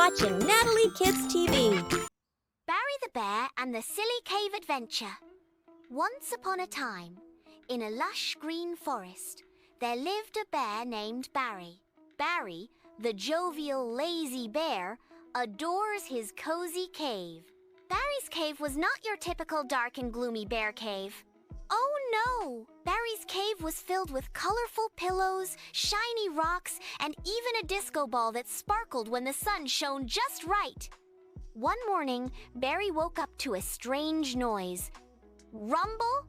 watching Natalie Kids TV. Barry the Bear and the Silly Cave Adventure. Once upon a time, in a lush green forest, there lived a bear named Barry. Barry, the jovial, lazy bear, adores his cozy cave. Barry's cave was not your typical dark and gloomy bear cave. Oh no! Barry's cave was filled with colorful pillows, shiny rocks, and even a disco ball that sparkled when the sun shone just right. One morning, Barry woke up to a strange noise. Rumble,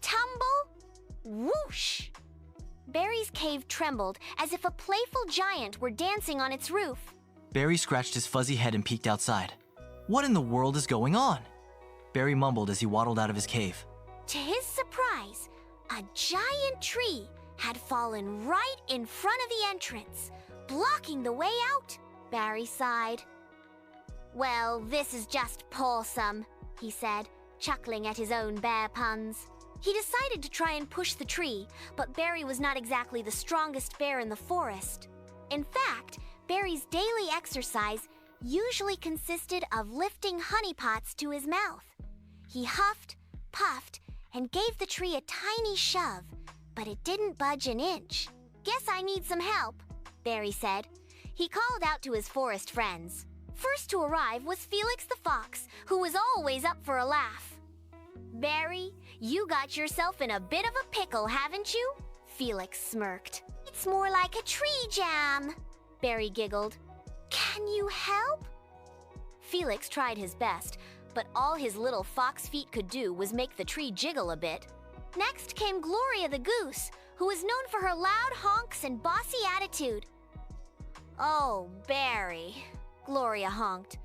tumble, whoosh! Barry's cave trembled as if a playful giant were dancing on its roof. Barry scratched his fuzzy head and peeked outside. What in the world is going on? Barry mumbled as he waddled out of his cave. To his surprise, a giant tree had fallen right in front of the entrance, blocking the way out. Barry sighed. Well, this is just pawsome, he said, chuckling at his own bear puns. He decided to try and push the tree, but Barry was not exactly the strongest bear in the forest. In fact, Barry's daily exercise usually consisted of lifting honey pots to his mouth. He huffed, puffed, and gave the tree a tiny shove, but it didn't budge an inch. Guess I need some help, Barry said. He called out to his forest friends. First to arrive was Felix the Fox, who was always up for a laugh. Barry, you got yourself in a bit of a pickle, haven't you? Felix smirked. It's more like a tree jam, Barry giggled. Can you help? Felix tried his best, but all his little fox feet could do was make the tree jiggle a bit. Next came Gloria the goose, who was known for her loud honks and bossy attitude. Oh, Barry, Gloria honked.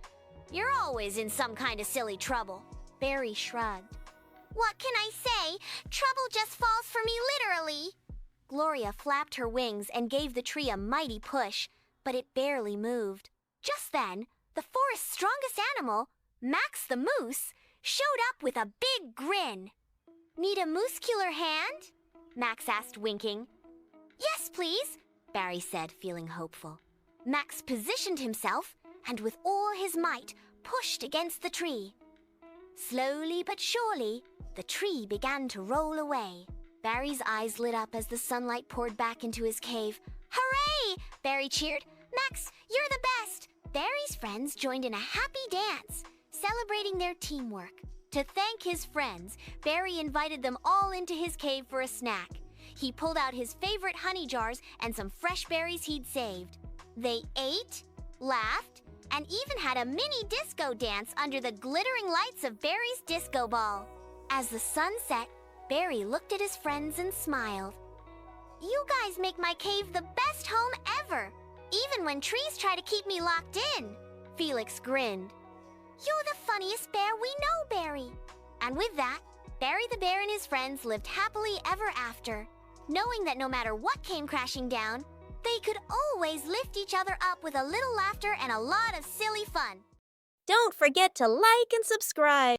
You're always in some kind of silly trouble. Barry shrugged. What can I say? Trouble just falls for me literally. Gloria flapped her wings and gave the tree a mighty push, but it barely moved. Just then, the forest's strongest animal, Max the moose, showed up with a big grin. Need a muscular hand? Max asked, winking. Yes, please, Barry said, feeling hopeful. Max positioned himself and with all his might pushed against the tree. Slowly but surely, the tree began to roll away. Barry's eyes lit up as the sunlight poured back into his cave. Hooray! Barry cheered. Max, you're the best! Barry's friends joined in a happy dance, celebrating their teamwork. To thank his friends, Barry invited them all into his cave for a snack. He pulled out his favorite honey jars and some fresh berries he'd saved. They ate, laughed, and even had a mini disco dance under the glittering lights of Barry's disco ball. As the sun set, Barry looked at his friends and smiled. You guys make my cave the best home ever, even when trees try to keep me locked in. Felix grinned. You're the funniest bear we know, Barry. And with that, Barry the bear and his friends lived happily ever after, knowing that no matter what came crashing down, they could always lift each other up with a little laughter and a lot of silly fun. Don't forget to like and subscribe.